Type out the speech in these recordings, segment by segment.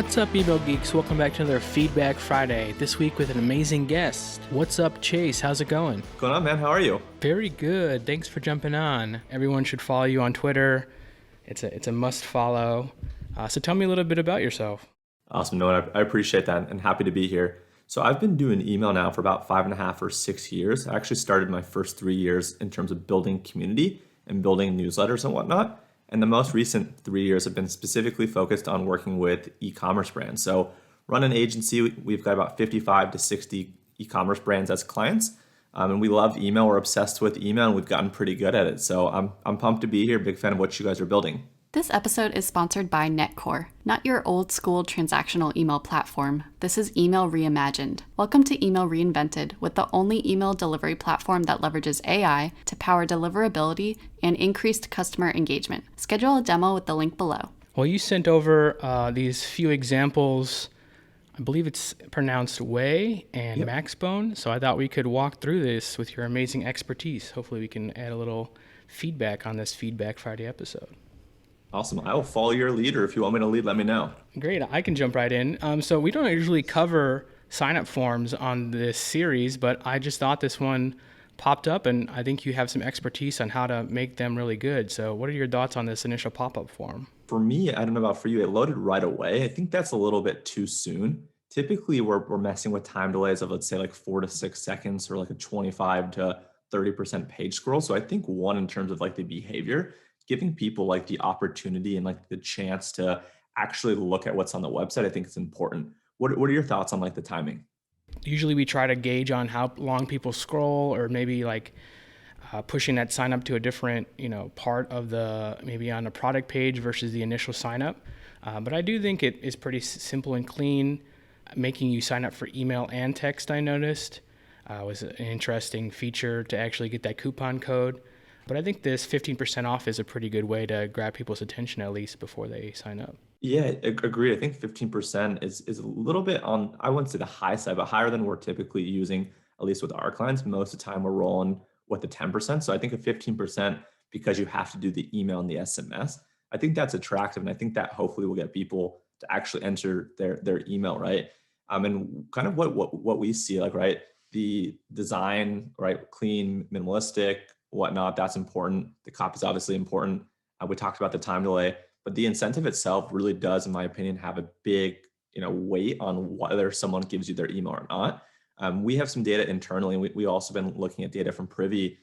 What's up, email geeks? Welcome back to another Feedback Friday. This week with an amazing guest. What's up, Chase? How's it going? What's going on, man? How are you? Very good. Thanks for jumping on. Everyone should follow you on Twitter. It's a must follow. So tell me a little bit about yourself. Awesome, Noah. I appreciate that and happy to be here. So I've been doing email now for about 5.5 or 6 years. I actually started my first 3 years in terms of building community and building newsletters and whatnot. And the most recent 3 years have been specifically focused on working with e-commerce brands. So run an agency. We've got about 55 to 60 e-commerce brands as clients. And we love email. We're obsessed with email and we've gotten pretty good at it. So I'm pumped to be here. Big fan of what you guys are building. This episode is sponsored by Netcore, not your old school transactional email platform. This is email reimagined. Welcome to Email Reinvented, with the only email delivery platform that leverages AI to power deliverability and increased customer engagement. Schedule a demo with the link below. Well, you sent over these few examples. I believe it's pronounced OUAI and maxbone. So I thought we could walk through this with your amazing expertise. Hopefully we can add a little feedback on this Feedback Friday episode. Awesome. I will follow your lead, or if you want me to lead, let me know. Great. I can jump right in. So we don't usually cover sign-up forms on this series, but I just thought this one popped up, and I think you have some expertise on how to make them really good. So what are your thoughts on this initial pop-up form? For me, I don't know about for you, it loaded right away. I think that's a little bit too soon. Typically, we're messing with time delays of, let's say, like 4 to 6 seconds or like a 25 to 30% page scroll. So I think one, in terms of like the behavior, giving people like the opportunity and like the chance to actually look at what's on the website, I think it's important. What are your thoughts on like the timing? Usually we try to gauge on how long people scroll, or maybe like pushing that sign up to a different, part of maybe on a product page versus the initial sign up. But I do think it is pretty simple and clean. Making you sign up for email and text, I noticed, was an interesting feature to actually get that coupon code. But I think this 15% off is a pretty good way to grab people's attention, at least before they sign up. Yeah, agree. I think 15% is a little bit on, I wouldn't say the high side, but higher than we're typically using, at least with our clients. Most of the time we're rolling with the 10%. So I think a 15%, because you have to do the email and the SMS, I think that's attractive. And I think that hopefully will get people to actually enter their email, right? And kind of what we see, like, right, the design, right, clean, minimalistic, whatnot, that's important. The copy is obviously important. We talked about the time delay, but the incentive itself really does, in my opinion, have a big, weight on whether someone gives you their email or not. We have some data internally, and we also been looking at data from Privy.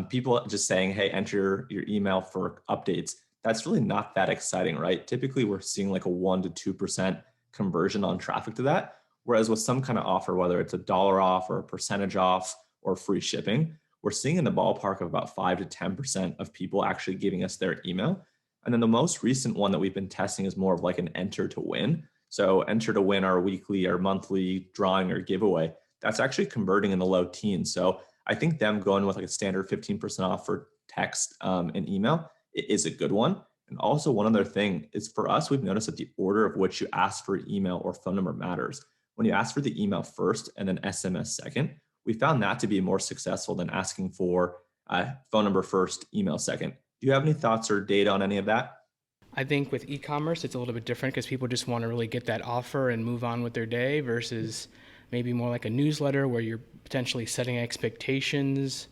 People just saying, hey, enter your email for updates. That's really not that exciting, right? Typically, we're seeing like a 1% to 2% conversion on traffic to that. Whereas with some kind of offer, whether it's $1 off or a percentage off or free shipping, we're seeing in the ballpark of about 5 to 10% of people actually giving us their email. And then the most recent one that we've been testing is more of like an enter to win. So enter to win our weekly or monthly drawing or giveaway. That's actually converting in the low teens. So I think them going with like a standard 15% off for text and email is a good one. And also one other thing is, for us, we've noticed that the order of which you ask for email or phone number matters. When you ask for the email first and then SMS second, we found that to be more successful than asking for phone number first, email second. Do you have any thoughts or data on any of that? I think with e-commerce, it's a little bit different because people just want to really get that offer and move on with their day, versus maybe more like a newsletter where you're potentially setting expectations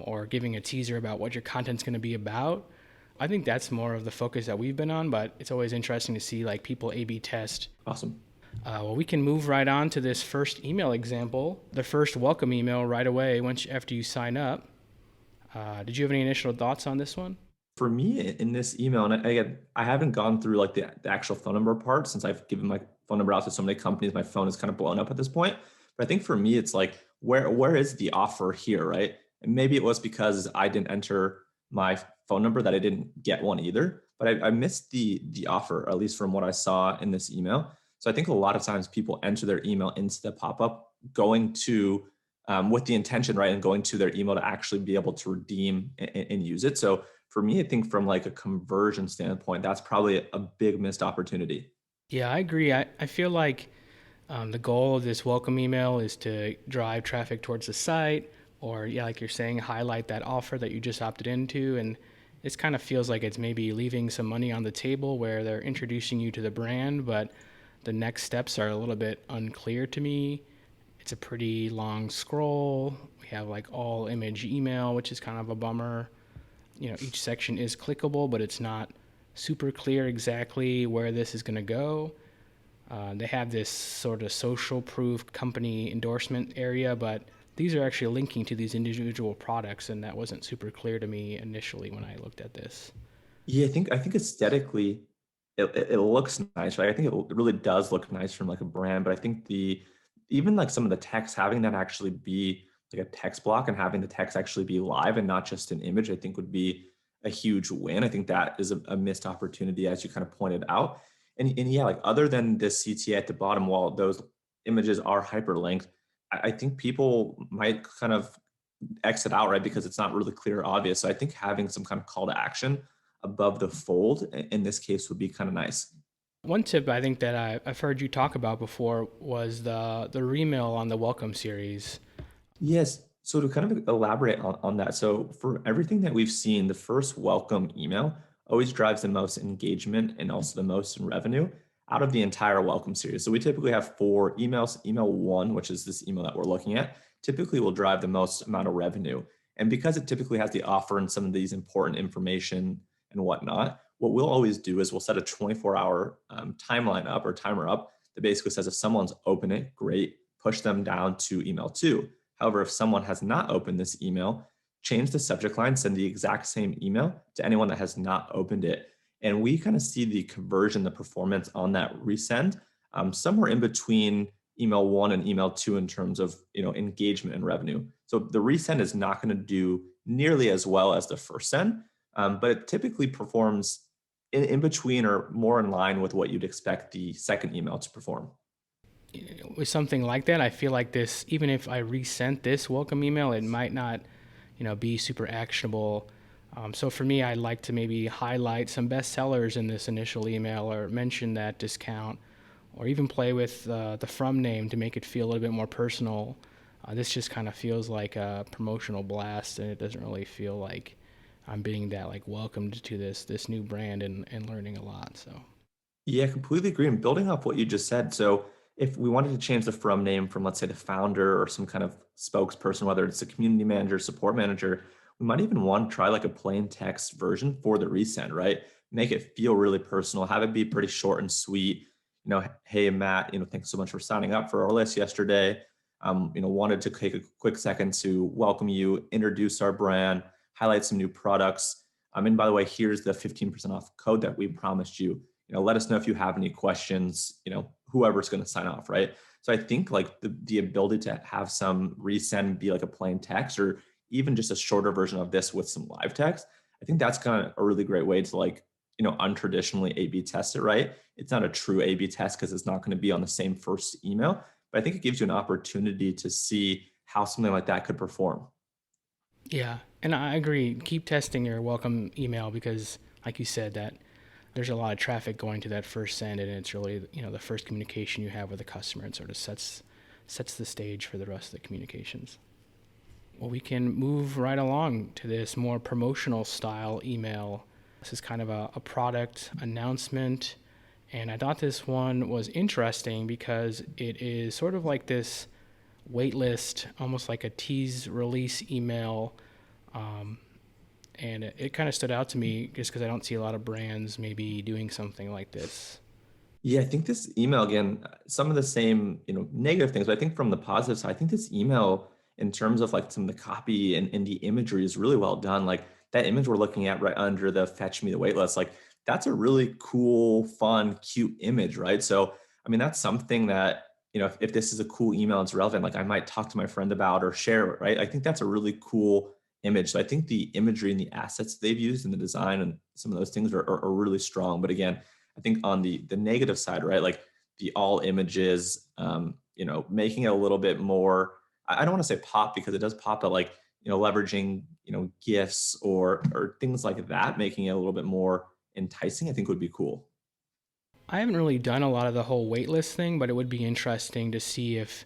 or giving a teaser about what your content's going to be about. I think that's more of the focus that we've been on, but it's always interesting to see like people A/B test. Awesome. Well, we can move right on to this first email example, the first welcome email right away after you sign up. Did you have any initial thoughts on this one? For me, in this email, and again, I haven't gone through like the actual phone number part, since I've given my phone number out to so many companies. My phone is kind of blown up at this point. But I think for me, it's like, where is the offer here, right? And maybe it was because I didn't enter my phone number that I didn't get one either. But I missed the offer, at least from what I saw in this email. So I think a lot of times people enter their email into the pop-up going to with the intention, right, and going to their email to actually be able to redeem and use it. So for me, I think from like a conversion standpoint, that's probably a big missed opportunity. Yeah, I agree. I feel like the goal of this welcome email is to drive traffic towards the site, or like you're saying, highlight that offer that you just opted into. And this kind of feels like it's maybe leaving some money on the table where they're introducing you to the brand, but the next steps are a little bit unclear to me. It's a pretty long scroll. We have like all image email, which is kind of a bummer. Each section is clickable, but it's not super clear exactly where this is going to go. They have this sort of social proof company endorsement area, but these are actually linking to these individual products, and that wasn't super clear to me initially when I looked at this. Yeah, I think aesthetically it looks nice, right? I think it really does look nice from like a brand, but I think the even like some of the text having that actually be like a text block and having the text actually be live and not just an image, I think would be a huge win. I think that is a missed opportunity as you kind of pointed out. And yeah, like other than this CTA at the bottom, while those images are hyperlinked, I think people might kind of exit out, right? Because it's not really clear or obvious. So I think having some kind of call to action above the fold in this case would be kind of nice. One tip I think that I've heard you talk about before was the remail on the welcome series. Yes. So to kind of elaborate on that, so for everything that we've seen, the first welcome email always drives the most engagement and also the most in revenue out of the entire welcome series. So we typically have four emails. Email one, which is this email that we're looking at, typically will drive the most amount of revenue. And because it typically has the offer and some of these important information and whatnot, what we'll always do is we'll set a 24-hour timeline up or timer up that basically says if someone's open it, great, push them down to email two. However, if someone has not opened this email, change the subject line, send the exact same email to anyone that has not opened it. And we kind of see the conversion, the performance on that resend somewhere in between email one and email two in terms of engagement and revenue. So the resend is not going to do nearly as well as the first send, but it typically performs in between or more in line with what you'd expect the second email to perform. With something like that, I feel like this, even if I resent this welcome email, it might not, be super actionable. So for me, I'd like to maybe highlight some best sellers in this initial email or mention that discount or even play with the from name to make it feel a little bit more personal. This just kind of feels like a promotional blast, and it doesn't really feel like I'm being that like welcomed to this new brand and learning a lot. So Yeah, completely agree. And building off what you just said, so if we wanted to change the from name from, let's say, the founder or some kind of spokesperson, whether it's a community manager, support manager, we might even want to try like a plain text version for the resend, right? Make it feel really personal, have it be pretty short and sweet. Hey Matt, thanks so much for signing up for our list yesterday. Wanted to take a quick second to welcome you, introduce our brand, highlight some new products. And by the way, here's the 15% off code that we promised you. Let us know if you have any questions, whoever's going to sign off, right? So I think like the ability to have some resend be like a plain text or even just a shorter version of this with some live text, I think that's kind of a really great way to like, untraditionally A/B test it, right? It's not a true A/B test because it's not going to be on the same first email, but I think it gives you an opportunity to see how something like that could perform. yeah, and I agree. Keep testing your welcome email because, like you said, that there's a lot of traffic going to that first send, and it's really the first communication you have with the customer, and sort of sets the stage for the rest of the communications. Well, we can move right along to this more promotional style email. This is kind of a product announcement, and I thought this one was interesting because it is sort of like this waitlist, almost like a tease release email. And it kind of stood out to me just because I don't see a lot of brands maybe doing something like this. Yeah, I think this email again, some of the same, negative things, but I think from the positive side, I think this email in terms of like some of the copy and the imagery is really well done. Like that image we're looking at right under the fetch me the waitlist, like that's a really cool, fun, cute image, right? So, I mean, that's something that, if this is a cool email, it's relevant, like I might talk to my friend about or share it, right? I think that's a really cool image. So I think the imagery and the assets they've used in the design and some of those things are really strong. But again, I think on the negative side, right, like the all images, making it a little bit more. I don't want to say pop because it does pop, but like leveraging gifs or things like that, making it a little bit more enticing, I think would be cool. I haven't really done a lot of the whole waitlist thing, but it would be interesting to see if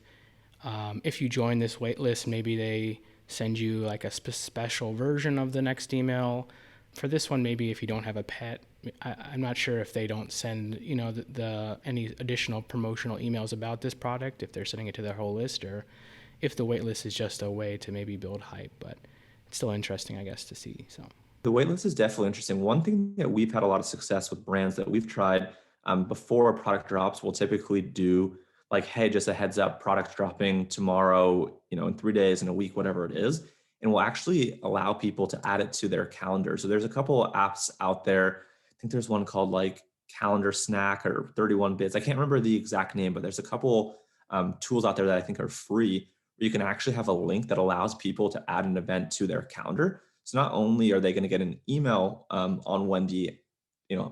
you join this waitlist, maybe they send you like a special version of the next email For this one, maybe if you don't have a pet, I'm not sure if they don't send, the any additional promotional emails about this product, if they're sending it to their whole list, or if the wait list is just a way to maybe build hype. But it's still interesting, I guess, to see. So The waitlist is definitely interesting. One thing that we've had a lot of success with brands that we've tried before a product drops, we'll typically do like, hey, just a heads up, product dropping tomorrow, in 3 days, in a week, whatever it is. And we'll actually allow people to add it to their calendar. So there's a couple of apps out there. I think there's one called like Calendar Snack or 31 Bits. I can't remember the exact name, but there's a couple tools out there that I think are free where you can actually have a link that allows people to add an event to their calendar. So not only are they going to get an email on when the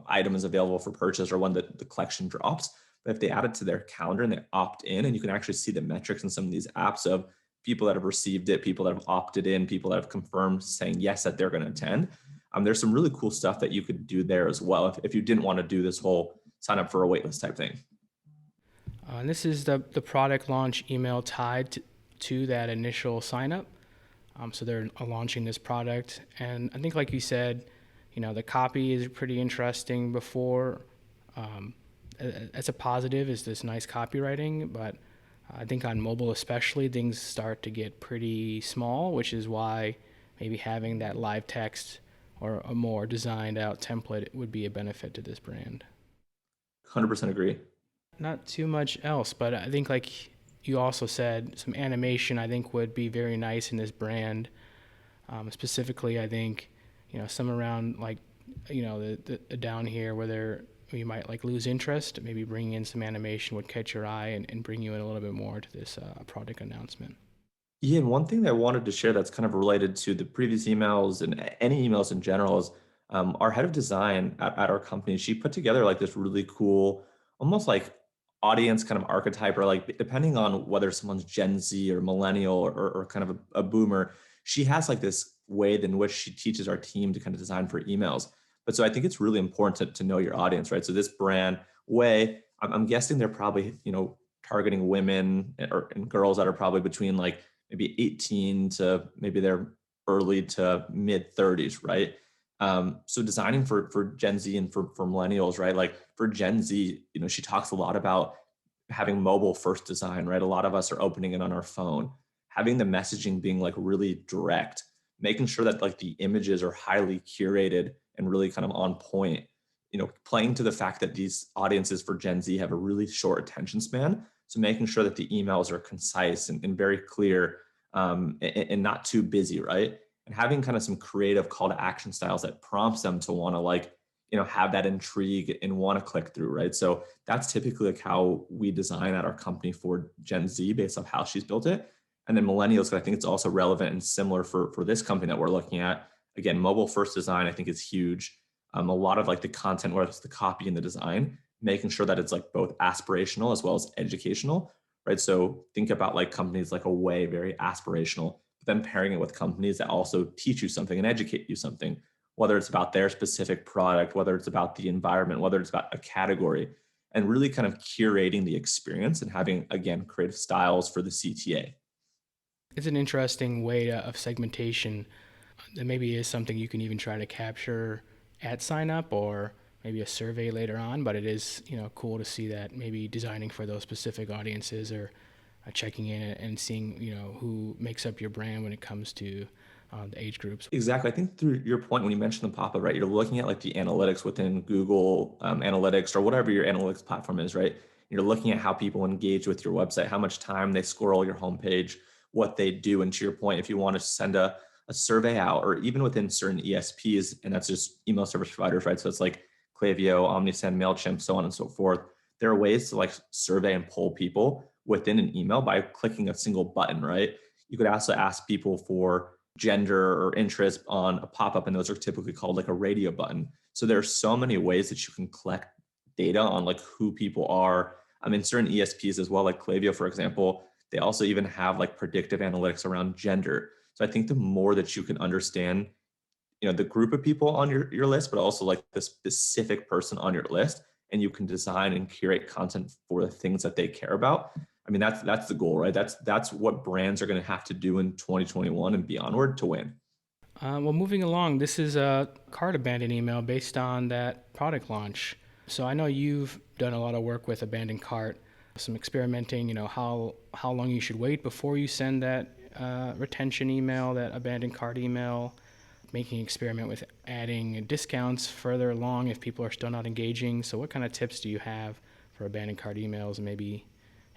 item is available for purchase or when the collection drops, but if they add it to their calendar and they opt in, and you can actually see the metrics in some of these apps of people that have received it, people that have opted in, people that have confirmed saying yes that they're going to attend. There's some really cool stuff that you could do there as well if you didn't want to do this whole sign up for a waitlist type thing. and this is the product launch email tied to that initial sign up. So they're launching this product, and I think, like you said, the copy is pretty interesting. Before, as a positive, is this nice copywriting, but I think on mobile especially, things start to get pretty small, which is why maybe having that live text or a more designed out template would be a benefit to this brand. 100% agree. Not too much else, but I think, like you also said, some animation I think would be very nice in this brand. Specifically, I think, some around like, the down here where you might like lose interest, maybe bringing in some animation would catch your eye and bring you in a little bit more to this product announcement. Yeah, and one thing that I wanted to share that's kind of related to the previous emails and any emails in general is our head of design at our company. She put together like this really cool, almost like audience kind of archetype, or like depending on whether someone's Gen Z or millennial or kind of a boomer, she has like this way in which she teaches our team to kind of design for emails. But so I think it's really important to know your audience, right? So this brand way, I'm guessing they're probably, targeting women and girls that are probably between like maybe 18 to maybe they're early to mid 30s, right? So designing for Gen Z and for millennials, right? Like for Gen Z, she talks a lot about having mobile first design, right? A lot of us are opening it on our phone, having the messaging being like really direct, making sure that like the images are highly curated and really kind of on point, playing to the fact that these audiences for Gen Z have a really short attention span. So making sure that the emails are concise and very clear, and not too busy, right? And having kind of some creative call to action styles that prompts them to want to like, have that intrigue and want to click through, right? So that's typically like how we design at our company for Gen Z based off how she's built it. And then millennials, I think it's also relevant and similar for this company that we're looking at. Again, mobile first design, I think is huge. A lot of like the content, whether it's the copy and the design, making sure that it's like both aspirational as well as educational, right? So think about like companies like OUAI, very aspirational, but then pairing it with companies that also teach you something and educate you something, whether it's about their specific product, whether it's about the environment, whether it's about a category, and really kind of curating the experience and having, again, creative styles for the CTA. It's an interesting way of segmentation that maybe is something you can even try to capture at sign up or maybe a survey later on, but it is, cool to see that maybe designing for those specific audiences or checking in and seeing, who makes up your brand when it comes to the age groups. Exactly. I think through your point, when you mentioned the pop-up, right, you're looking at like the analytics within Google Analytics or whatever your analytics platform is, right? You're looking at how people engage with your website, how much time they scroll your homepage, what they do. And to your point, if you want to send a survey out, or even within certain ESPs, and that's just email service providers, right? So it's like Klaviyo, OmniSend, MailChimp, so on and so forth. There are ways to like survey and poll people within an email by clicking a single button, right? You could also ask people for gender or interest on a pop-up, and those are typically called like a radio button. So there are so many ways that you can collect data on like who people are. I mean, certain ESPs as well, like Klaviyo, for example, they also even have like predictive analytics around gender. So I think the more that you can understand, the group of people on your list, but also like the specific person on your list, and you can design and curate content for the things that they care about. I mean, that's the goal, right? That's what brands are going to have to do in 2021 and beyondward to win. Well, moving along, this is a cart abandoned email based on that product launch. So I know you've done a lot of work with abandoned cart, some experimenting, how long you should wait before you send that retention email, that abandoned cart email, making experiment with adding discounts further along if people are still not engaging. So what kind of tips do you have for abandoned cart emails, and maybe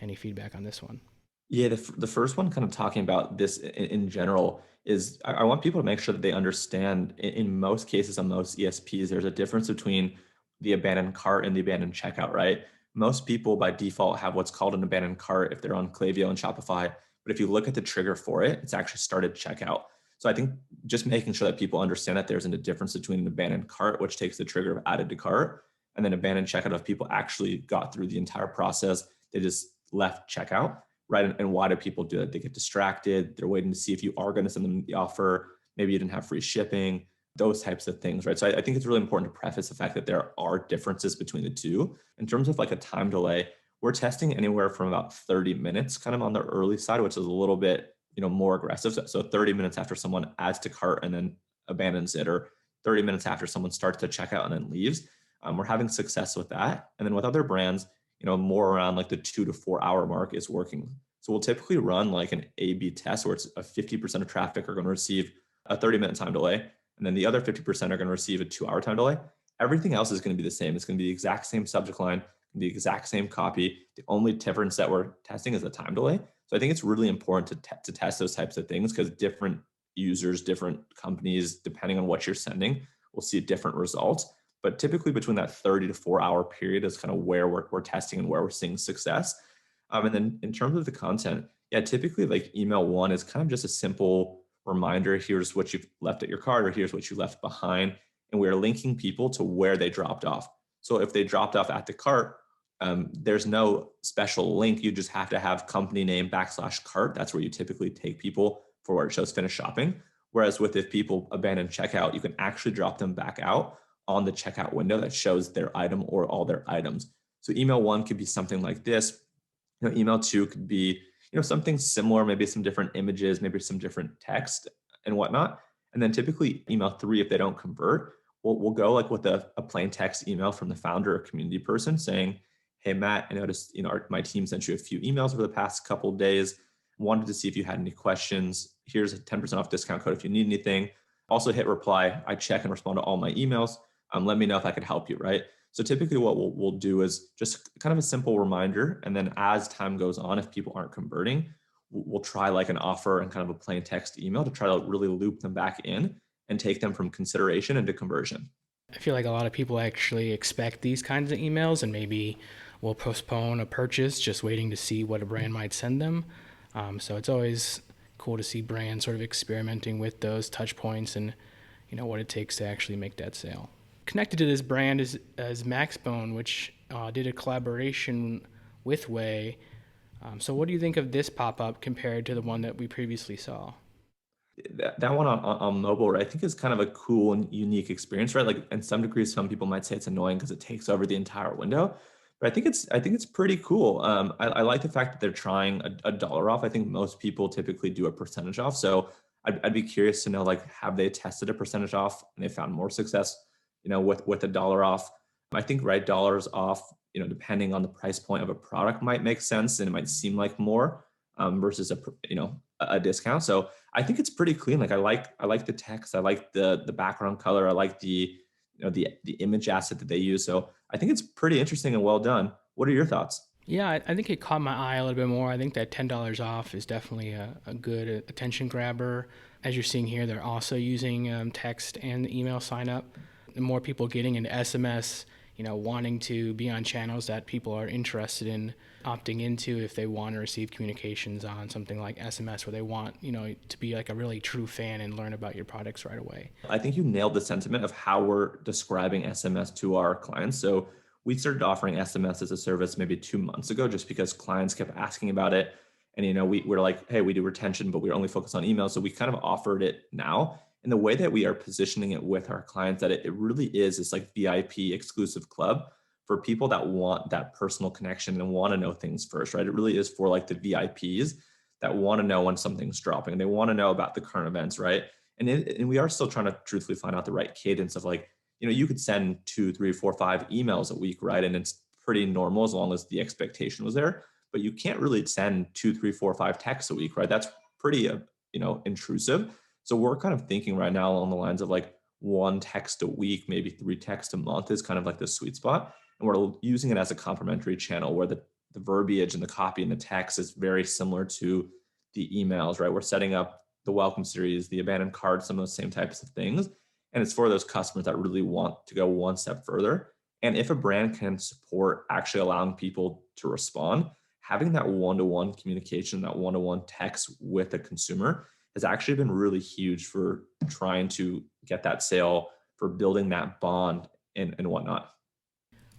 any feedback on this one? Yeah, the first one, kind of talking about this in general, is I want people to make sure that they understand in most cases on most ESPs, there's a difference between the abandoned cart and the abandoned checkout, right? Most people by default have what's called an abandoned cart if they're on Klaviyo and Shopify. But if you look at the trigger for it, it's actually started checkout. So I think just making sure that people understand that there's a difference between an abandoned cart, which takes the trigger of added to cart, and then abandoned checkout if people actually got through the entire process, they just left checkout, right? And why do people do that? They get distracted. They're waiting to see if you are going to send them the offer. Maybe you didn't have free shipping, those types of things, right? So I think it's really important to preface the fact that there are differences between the two. In terms of like a time delay, we're testing anywhere from about 30 minutes, kind of on the early side, which is a little bit, more aggressive. So 30 minutes after someone adds to cart and then abandons it, or 30 minutes after someone starts to check out and then leaves. We're having success with that. And then with other brands, more around like the 2 to 4 hour mark is working. So we'll typically run like an A/B test where it's a 50% of traffic are going to receive a 30-minute time delay, and then the other 50% are going to receive a 2 hour time delay. Everything else is going to be the same. It's going to be the exact same subject line, the exact same copy. The only difference that we're testing is the time delay. So I think it's really important to test those types of things, because different users, different companies, depending on what you're sending, will see different results. But typically between that 30 to 4 hour period is kind of where we're testing and where we're seeing success. And then in terms of the content, yeah, typically like email one is kind of just a simple reminder. Here's what you've left at your cart, or here's what you left behind. And we're linking people to where they dropped off. So if they dropped off at the cart, there's no special link. You just have to have company name /cart. That's where you typically take people for where it shows finish shopping. Whereas with if people abandon checkout, you can actually drop them back out on the checkout window that shows their item or all their items. So email one could be something like this. Email two could be, something similar, maybe some different images, maybe some different text and whatnot. And then typically email three, if they don't convert, we'll go like with a plain text email from the founder or community person saying, hey, Matt, I noticed, my team sent you a few emails over the past couple of days. Wanted to see if you had any questions. Here's a 10% off discount code if you need anything. Also hit reply. I check and respond to all my emails. Let me know if I could help you, right? So typically what we'll do is just kind of a simple reminder. And then as time goes on, if people aren't converting, we'll try like an offer and kind of a plain text email to try to really loop them back in and take them from consideration into conversion. I feel like a lot of people actually expect these kinds of emails and maybe will postpone a purchase just waiting to see what a brand might send them. So it's always cool to see brands sort of experimenting with those touch points and what it takes to actually make that sale. Connected to this brand is Maxbone, which did a collaboration with OUAI. So what do you think of this pop-up compared to the one that we previously saw? That one on mobile, right, I think is kind of a cool and unique experience, right? Like in some degrees, some people might say it's annoying because it takes over the entire window, but I think it's pretty cool. I like the fact that they're trying a dollar off. I think most people typically do a percentage off. So I'd be curious to know, like, have they tested a percentage off and they found more success, with a dollar off? I think, right, dollars off, depending on the price point of a product might make sense and it might seem like more versus a discount. So I think it's pretty clean. Like I like the text. I like the background color. I like the the image asset that they use. So I think it's pretty interesting and well done. What are your thoughts? Yeah, I think it caught my eye a little bit more. I think that $10 off is definitely a good attention grabber. As you're seeing here, they're also using text and email sign up. The more people getting into SMS, wanting to be on channels that people are interested in opting into if they want to receive communications on something like SMS, where they want, to be like a really true fan and learn about your products right away. I think you nailed the sentiment of how we're describing SMS to our clients. So we started offering SMS as a service maybe 2 months ago, just because clients kept asking about it. And, we're like, hey, we do retention, but we're only focused on email. So we kind of offered it now. And the way that we are positioning it with our clients, that it really is this like VIP exclusive club for people that want that personal connection and want to know things first, right? It really is for like the VIPs that want to know when something's dropping. They want to know about the current events, right? And we are still trying to truthfully find out the right cadence of like, you could send 2, 3, 4, 5 emails a week, right? And it's pretty normal as long as the expectation was there. But you can't really send 2, 3, 4, 5 texts a week, right? That's pretty, intrusive. So we're kind of thinking right now along the lines of like one text a week, maybe 3 texts a month is kind of like the sweet spot. And we're using it as a complementary channel where the verbiage and the copy and the text is very similar to the emails, right? We're setting up the welcome series, the abandoned cards, some of those same types of things. And it's for those customers that really want to go one step further. And if a brand can support actually allowing people to respond, having that one-to-one communication, that one-to-one text with the consumer has actually been really huge for trying to get that sale, for building that bond and whatnot.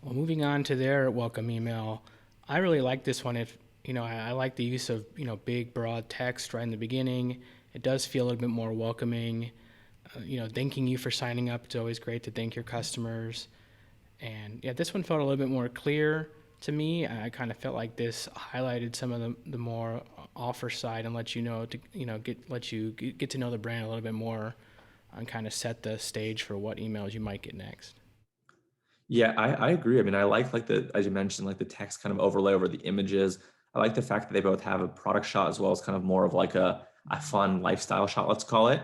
Well, moving on to their welcome email, I really like this one. If I like the use of big broad text right in the beginning. It does feel a little bit more welcoming. Thanking you for signing up. It's always great to thank your customers. And yeah, this one felt a little bit more clear to me. I kind of felt like this highlighted some of the more offer side and let you know to get to know the brand a little bit more and kind of set the stage for what emails you might get next. Yeah, I agree. I mean, I like as you mentioned, like the text kind of overlay over the images. I like the fact that they both have a product shot as well as kind of more of like a fun lifestyle shot, let's call it.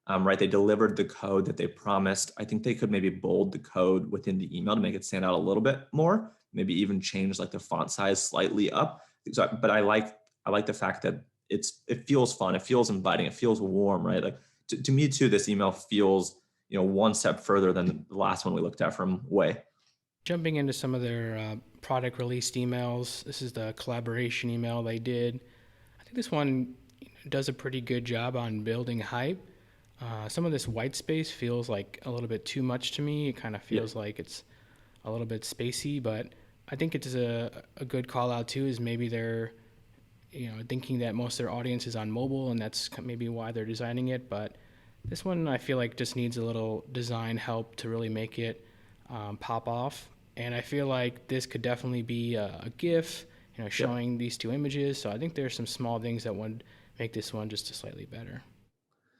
Right. They delivered the code that they promised. I think they could maybe bold the code within the email to make it stand out a little bit more, maybe even change like the font size slightly up. So, but I like the fact that it feels fun, it feels inviting, it feels warm, right? Like to me too, this email feels, one step further than the last one we looked at from Way. Jumping into some of their product released emails, this is the collaboration email they did. I think this one does a pretty good job on building hype. Some of this white space feels like a little bit too much to me. It kind of Yeah. feels like it's a little bit spacey, but I think it's a good call out too. Is maybe they're thinking that most of their audience is on mobile, and that's maybe why they're designing it. But this one I feel like just needs a little design help to really make it pop off. And I feel like this could definitely be a GIF, Yep. showing these two images. So I think there's some small things that would make this one just a slightly better.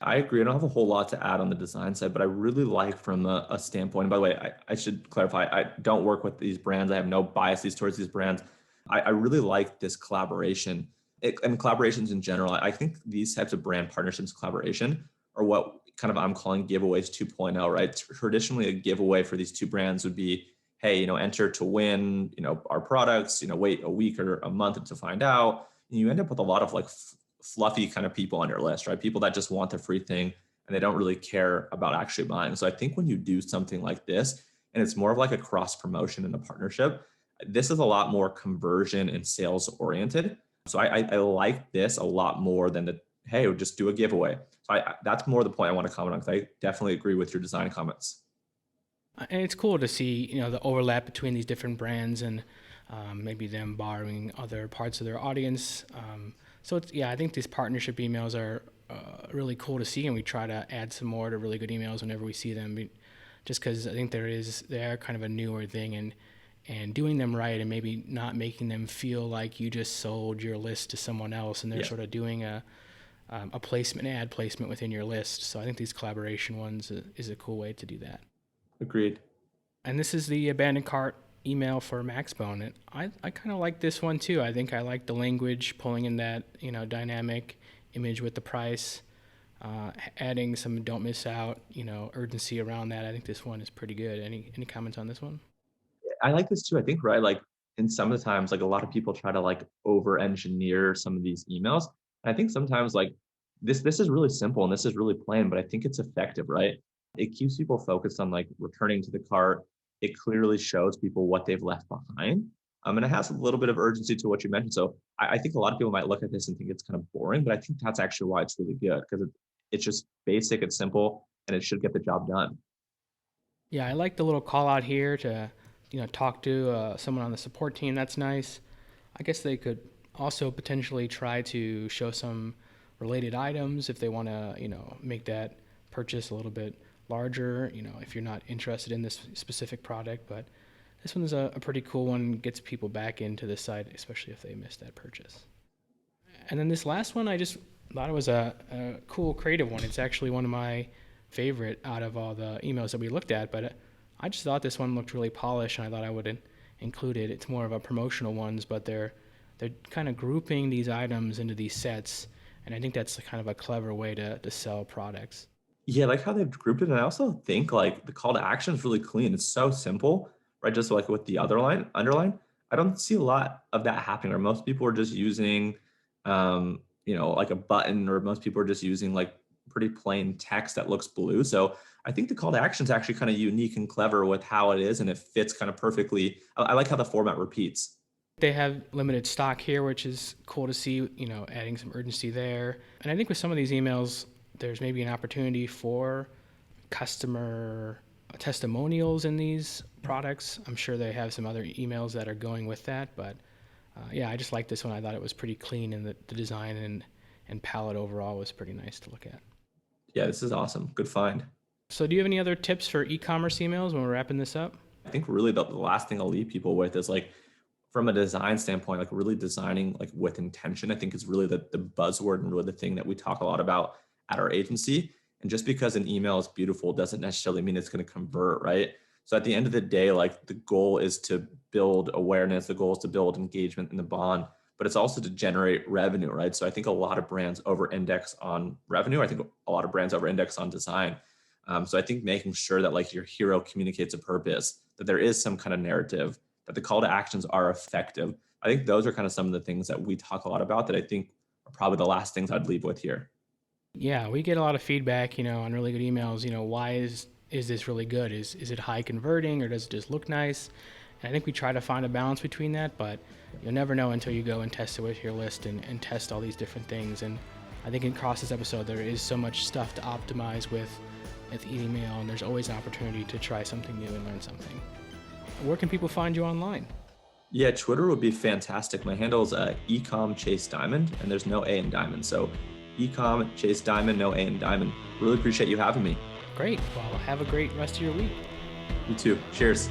I agree. I don't have a whole lot to add on the design side, but I really like from a standpoint. And by the way, I should clarify, I don't work with these brands. I have no biases towards these brands. I really like this collaboration and collaborations in general. I think these types of brand partnerships, collaboration, are what kind of I'm calling giveaways 2.0, right? Traditionally, a giveaway for these two brands would be, hey, enter to win, our products, wait a week or a month to find out. And you end up with a lot of like fluffy kind of people on your list, right? People that just want the free thing and they don't really care about actually buying. So I think when you do something like this, and it's more of like a cross promotion and a partnership, this is a lot more conversion and sales oriented. So I like this a lot more than the, hey, we'll just do a giveaway. So that's more the point I want to comment on because I definitely agree with your design comments. And it's cool to see, the overlap between these different brands and maybe them borrowing other parts of their audience. So I think these partnership emails are really cool to see, and we try to add some more to really good emails whenever we see them, just because I think they are kind of a newer thing, and doing them right and maybe not making them feel like you just sold your list to someone else and they're Yeah, sort of doing a ad placement within your list. So I think these collaboration ones is a cool way to do that. agreed. And this is the abandoned cart email for maxbone. And I kind of like this one too. I think I like the language, pulling in that dynamic image with the price, adding some don't miss out urgency around that. I think this one is pretty good. Any comments on this one? I like this too. I think, right, like in some of the times, like a lot of people try to like over engineer some of these emails. And I think sometimes like this is really simple and this is really plain, but I think it's effective, right? It keeps people focused on like returning to the cart. It clearly shows people what they've left behind. And it has a little bit of urgency to what you mentioned. So I think a lot of people might look at this and think it's kind of boring, but I think that's actually why it's really good because it's just basic, it's simple, and it should get the job done. Yeah, I like the little call out here to talk to someone on the support team. That's nice. I guess they could also potentially try to show some related items if they want to, make that purchase a little bit larger, if you're not interested in this specific product. But this one's a pretty cool one, gets people back into the site, especially if they missed that purchase. And then this last one, I just thought it was a cool, creative one. It's actually one of my favorite out of all the emails that we looked at, but I just thought this one looked really polished, and I thought I would include it. It's more of a promotional ones, but they're kind of grouping these items into these sets, and I think that's kind of a clever way to sell products. Yeah, I like how they've grouped it. And I also think like the call to action is really clean. It's so simple, right? Just like with the other line, underline. I don't see a lot of that happening, or most people are just using, like a button, or most people are just using like pretty plain text that looks blue. So I think the call to action is actually kind of unique and clever with how it is, and it fits kind of perfectly. I like how the format repeats. They have limited stock here, which is cool to see, adding some urgency there. And I think with some of these emails, there's maybe an opportunity for customer testimonials in these products. I'm sure they have some other emails that are going with that, but yeah, I just like this one. I thought it was pretty clean, and the design and palette overall was pretty nice to look at. Yeah, this is awesome. Good find. So do you have any other tips for e-commerce emails when we're wrapping this up? I think really the last thing I'll leave people with is like, from a design standpoint, like really designing like with intention, I think is really the buzzword and really the thing that we talk a lot about at our agency. And just because an email is beautiful doesn't necessarily mean it's going to convert, right? So at the end of the day, like the goal is to build awareness, the goal is to build engagement in the bond, but it's also to generate revenue, right? So I think a lot of brands over-index on revenue. I think a lot of brands over-index on design. So I think making sure that like your hero communicates a purpose, that there is some kind of narrative, that the call to actions are effective. I think those are kind of some of the things that we talk a lot about that I think are probably the last things I'd leave with here. Yeah, we get a lot of feedback, on really good emails. Why is this really good? Is it high converting, or does it just look nice? And I think we try to find a balance between that, but you'll never know until you go and test it with your list and test all these different things. And I think across this episode, there is so much stuff to optimize with email, and there's always an opportunity to try something new and learn something. Where can people find you online? Yeah, Twitter would be fantastic. My handle is ecom Chase Diamond, and there's no A in Diamond. So ecom Chase Diamond, no A in Diamond. Really appreciate you having me. Great. Well, have a great rest of your week. You too. Cheers.